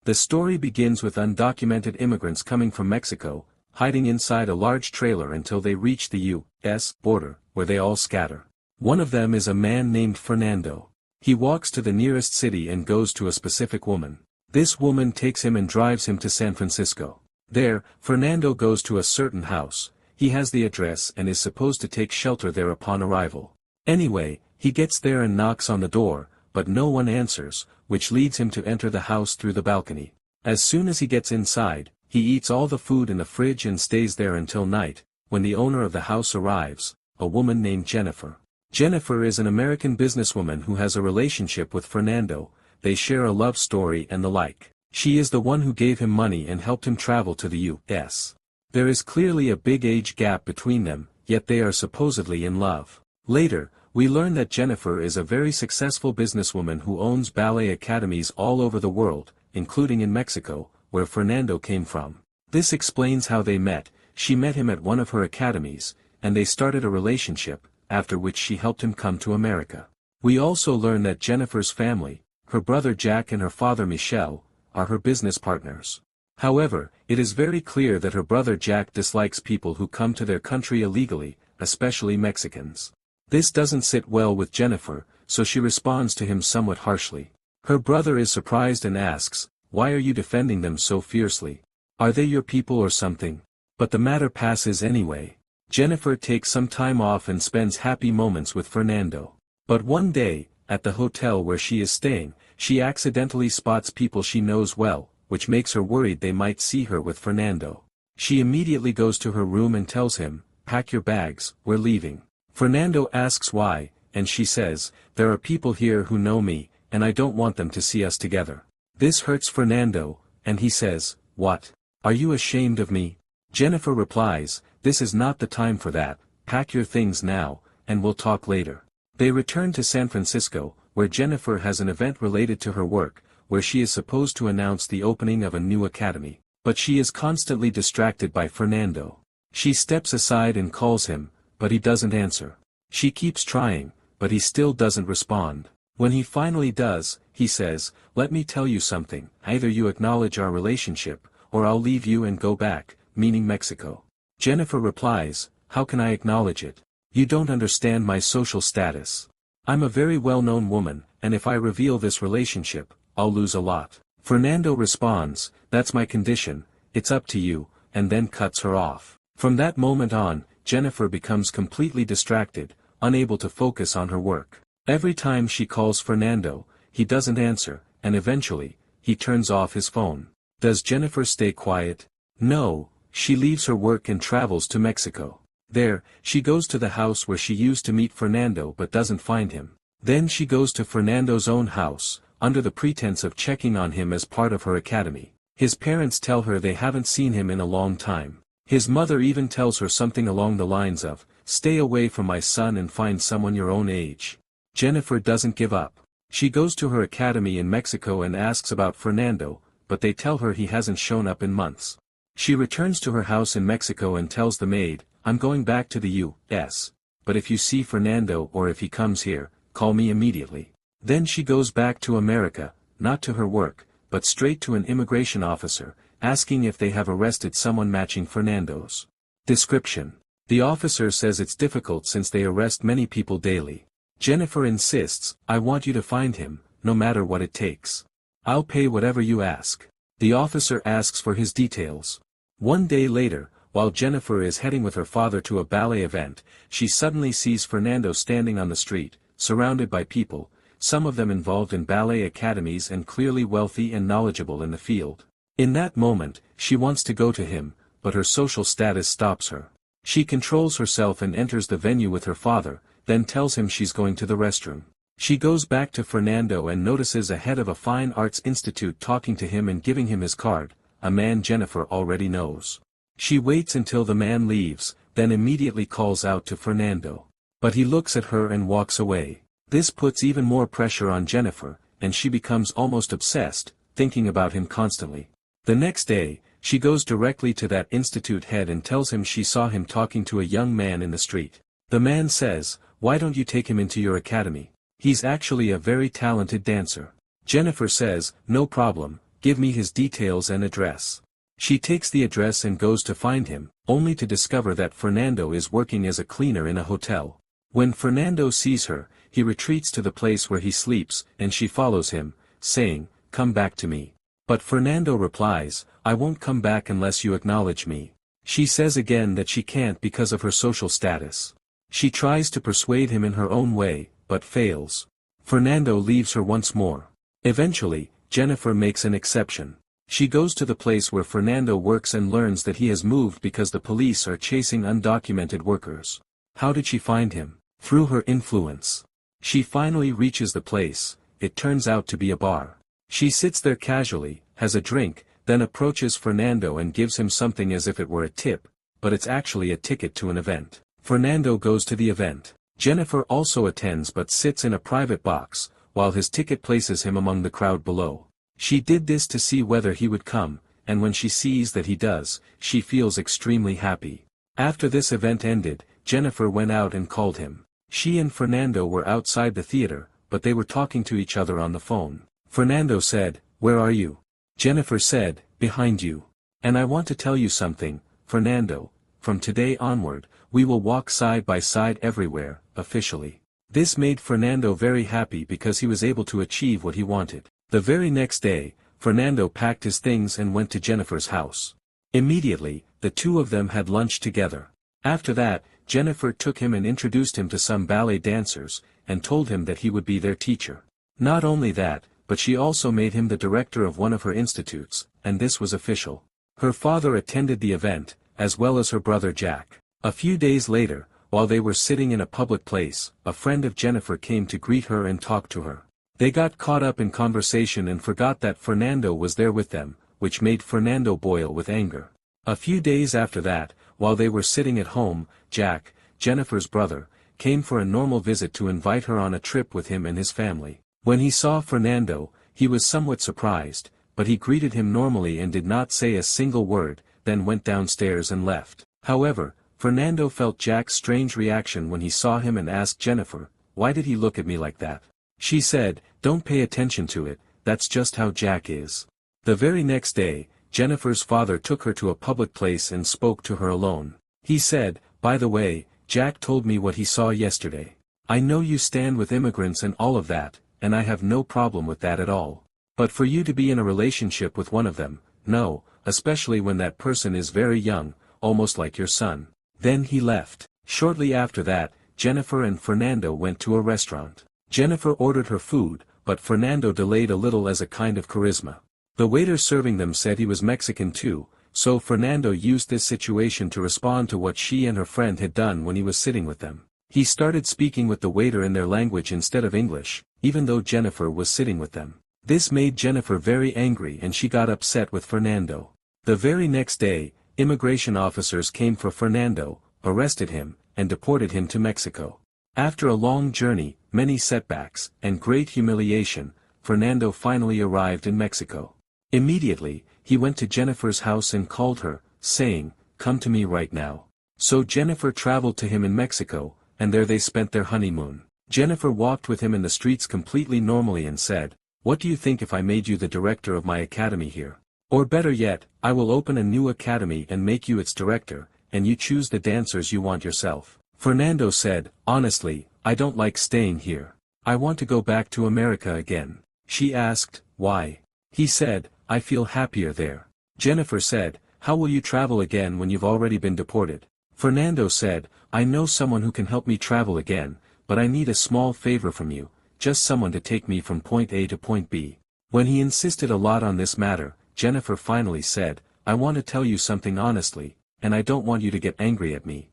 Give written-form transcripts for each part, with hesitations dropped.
The story begins with undocumented immigrants coming from Mexico, hiding inside a large trailer until they reach the U.S. border, where they all scatter. One of them is a man named Fernando. He walks to the nearest city and goes to a specific woman. This woman takes him and drives him to San Francisco. There, Fernando goes to a certain house. He has the address and is supposed to take shelter there upon arrival. Anyway, he gets there and knocks on the door, but no one answers, which leads him to enter the house through the balcony. As soon as he gets inside, he eats all the food in the fridge and stays there until night, when the owner of the house arrives, a woman named Jennifer. Jennifer is an American businesswoman who has a relationship with Fernando. They share a love story and the like. She is the one who gave him money and helped him travel to the U.S. There is clearly a big age gap between them, yet they are supposedly in love. Later, we learn that Jennifer is a very successful businesswoman who owns ballet academies all over the world, including in Mexico, where Fernando came from. This explains how they met. She met him at one of her academies, and they started a relationship, after which she helped him come to America. We also learn that Jennifer's family, her brother Jack and her father Michelle, are her business partners. However, it is very clear that her brother Jack dislikes people who come to their country illegally, especially Mexicans. This doesn't sit well with Jennifer, so she responds to him somewhat harshly. Her brother is surprised and asks, "Why are you defending them so fiercely? Are they your people or something?" But the matter passes anyway. Jennifer takes some time off and spends happy moments with Fernando. But one day, at the hotel where she is staying, she accidentally spots people she knows well, which makes her worried they might see her with Fernando. She immediately goes to her room and tells him, "Pack your bags, we're leaving." Fernando asks why, and she says, "There are people here who know me, and I don't want them to see us together." This hurts Fernando, and he says, "What? Are you ashamed of me?" Jennifer replies, "This is not the time for that, pack your things now, and we'll talk later." They return to San Francisco, where Jennifer has an event related to her work, where she is supposed to announce the opening of a new academy. But she is constantly distracted by Fernando. She steps aside and calls him, but he doesn't answer. She keeps trying, but he still doesn't respond. When he finally does, he says, "Let me tell you something, either you acknowledge our relationship, or I'll leave you and go back," meaning Mexico. Jennifer replies, "How can I acknowledge it? You don't understand my social status. I'm a very well-known woman, and if I reveal this relationship, I'll lose a lot." Fernando responds, "That's my condition, it's up to you," and then cuts her off. From that moment on, Jennifer becomes completely distracted, unable to focus on her work. Every time she calls Fernando, he doesn't answer, and eventually, he turns off his phone. Does Jennifer stay quiet? No, she leaves her work and travels to Mexico. There, she goes to the house where she used to meet Fernando but doesn't find him. Then she goes to Fernando's own house, under the pretense of checking on him as part of her academy. His parents tell her they haven't seen him in a long time. His mother even tells her something along the lines of, "Stay away from my son and find someone your own age." Jennifer doesn't give up. She goes to her academy in Mexico and asks about Fernando, but they tell her he hasn't shown up in months. She returns to her house in Mexico and tells the maid, "I'm going back to the U.S., but if you see Fernando or if he comes here, call me immediately." Then she goes back to America, not to her work, but straight to an immigration officer, asking if they have arrested someone matching Fernando's description. The officer says it's difficult since they arrest many people daily. Jennifer insists, "I want you to find him, no matter what it takes. I'll pay whatever you ask." The officer asks for his details. One day later, while Jennifer is heading with her father to a ballet event, she suddenly sees Fernando standing on the street, surrounded by people, some of them involved in ballet academies and clearly wealthy and knowledgeable in the field. In that moment, she wants to go to him, but her social status stops her. She controls herself and enters the venue with her father, then tells him she's going to the restroom. She goes back to Fernando and notices a head of a fine arts institute talking to him and giving him his card, a man Jennifer already knows. She waits until the man leaves, then immediately calls out to Fernando. But he looks at her and walks away. This puts even more pressure on Jennifer, and she becomes almost obsessed, thinking about him constantly. The next day, she goes directly to that institute head and tells him she saw him talking to a young man in the street. The man says, "Why don't you take him into your academy? He's actually a very talented dancer." Jennifer says, "No problem, give me his details and address. She takes the address and goes to find him, only to discover that Fernando is working as a cleaner in a hotel. When Fernando sees her, he retreats to the place where he sleeps, and she follows him, saying, "Come back to me." But Fernando replies, "I won't come back unless you acknowledge me." She says again that she can't because of her social status. She tries to persuade him in her own way, but fails. Fernando leaves her once more. Eventually, Jennifer makes an exception. She goes to the place where Fernando works and learns that he has moved because the police are chasing undocumented workers. How did she find him? Through her influence. She finally reaches the place. It turns out to be a bar. She sits there casually, has a drink, then approaches Fernando and gives him something as if it were a tip, but it's actually a ticket to an event. Fernando goes to the event. Jennifer also attends but sits in a private box, while his ticket places him among the crowd below. She did this to see whether he would come, and when she sees that he does, she feels extremely happy. After this event ended, Jennifer went out and called him. She and Fernando were outside the theater, but they were talking to each other on the phone. Fernando said, "Where are you?" Jennifer said, "Behind you. And I want to tell you something, Fernando, from today onward, we will walk side by side everywhere, officially." This made Fernando very happy because he was able to achieve what he wanted. The very next day, Fernando packed his things and went to Jennifer's house. Immediately, the two of them had lunch together. After that, Jennifer took him and introduced him to some ballet dancers, and told him that he would be their teacher. Not only that, but she also made him the director of one of her institutes, and this was official. Her father attended the event, as well as her brother Jack. A few days later, while they were sitting in a public place, a friend of Jennifer came to greet her and talk to her. They got caught up in conversation and forgot that Fernando was there with them, which made Fernando boil with anger. A few days after that, while they were sitting at home, Jack, Jennifer's brother, came for a normal visit to invite her on a trip with him and his family. When he saw Fernando, he was somewhat surprised, but he greeted him normally and did not say a single word, then went downstairs and left. However, Fernando felt Jack's strange reaction when he saw him and asked Jennifer, "Why did he look at me like that?" She said, "Don't pay attention to it, that's just how Jack is." The very next day, Jennifer's father took her to a public place and spoke to her alone. He said, "By the way, Jack told me what he saw yesterday. I know you stand with immigrants and all of that, and I have no problem with that at all. But for you to be in a relationship with one of them, no, especially when that person is very young, almost like your son." Then he left. Shortly after that, Jennifer and Fernando went to a restaurant. Jennifer ordered her food, but Fernando delayed a little as a kind of charisma. The waiter serving them said he was Mexican too, so Fernando used this situation to respond to what she and her friend had done when he was sitting with them. He started speaking with the waiter in their language instead of English, even though Jennifer was sitting with them. This made Jennifer very angry and she got upset with Fernando. The very next day, immigration officers came for Fernando, arrested him, and deported him to Mexico. After a long journey, many setbacks, and great humiliation, Fernando finally arrived in Mexico. Immediately, he went to Jennifer's house and called her, saying, "Come to me right now." So Jennifer traveled to him in Mexico, and there they spent their honeymoon. Jennifer walked with him in the streets completely normally and said, "What do you think if I made you the director of my academy here? Or better yet, I will open a new academy and make you its director, and you choose the dancers you want yourself." Fernando said, "Honestly, I don't like staying here. I want to go back to America again." She asked, "Why?" He said, "I feel happier there." Jennifer said, "How will you travel again when you've already been deported?" Fernando said, "I know someone who can help me travel again, but I need a small favor from you, just someone to take me from point A to point B." When he insisted a lot on this matter, Jennifer finally said, "I want to tell you something honestly, and I don't want you to get angry at me.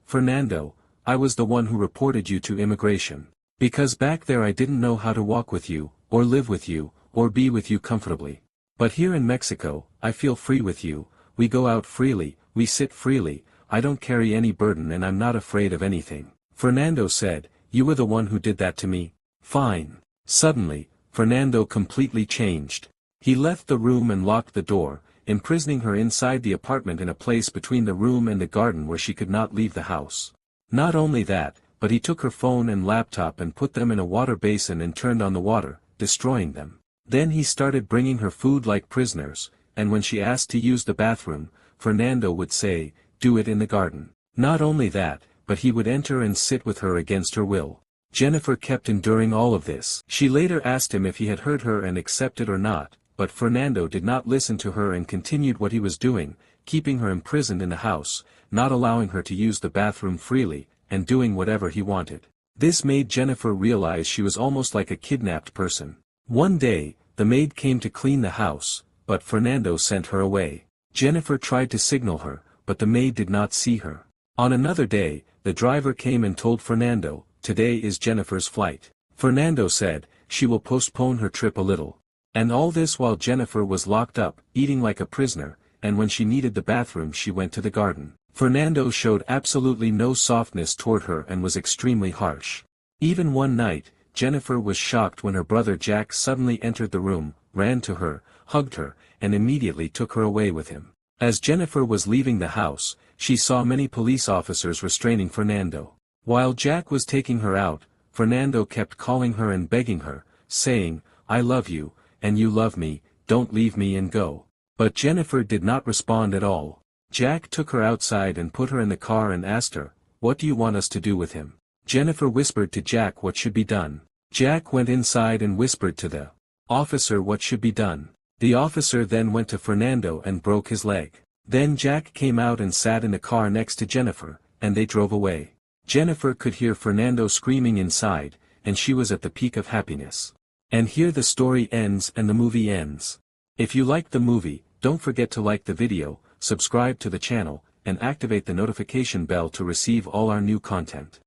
Fernando, I was the one who reported you to immigration. Because back there I didn't know how to walk with you, or live with you, or be with you comfortably. But here in Mexico, I feel free with you, we go out freely, we sit freely, I don't carry any burden and I'm not afraid of anything." Fernando said, "You were the one who did that to me? Fine." Suddenly, Fernando completely changed. He left the room and locked the door, imprisoning her inside the apartment in a place between the room and the garden where she could not leave the house. Not only that, but he took her phone and laptop and put them in a water basin and turned on the water, destroying them. Then he started bringing her food like prisoners, and when she asked to use the bathroom, Fernando would say, "Do it in the garden." Not only that, but he would enter and sit with her against her will. Jennifer kept enduring all of this. She later asked him if he had heard her and accepted or not, but Fernando did not listen to her and continued what he was doing, keeping her imprisoned in the house, not allowing her to use the bathroom freely, and doing whatever he wanted. This made Jennifer realize she was almost like a kidnapped person. One day, the maid came to clean the house, but Fernando sent her away. Jennifer tried to signal her, but the maid did not see her. On another day, the driver came and told Fernando, "Today is Jennifer's flight." Fernando said, "She will postpone her trip a little." And all this while Jennifer was locked up, eating like a prisoner, and when she needed the bathroom she went to the garden. Fernando showed absolutely no softness toward her and was extremely harsh. Even one night, Jennifer was shocked when her brother Jack suddenly entered the room, ran to her, hugged her, and immediately took her away with him. As Jennifer was leaving the house, she saw many police officers restraining Fernando. While Jack was taking her out, Fernando kept calling her and begging her, saying, "I love you, and you love me, don't leave me and go." But Jennifer did not respond at all. Jack took her outside and put her in the car and asked her, "What do you want us to do with him?" Jennifer whispered to Jack what should be done. Jack went inside and whispered to the officer what should be done. The officer then went to Fernando and broke his leg. Then Jack came out and sat in the car next to Jennifer, and they drove away. Jennifer could hear Fernando screaming inside, and she was at the peak of happiness. And here the story ends and the movie ends. If you liked the movie, don't forget to like the video, subscribe to the channel, and activate the notification bell to receive all our new content.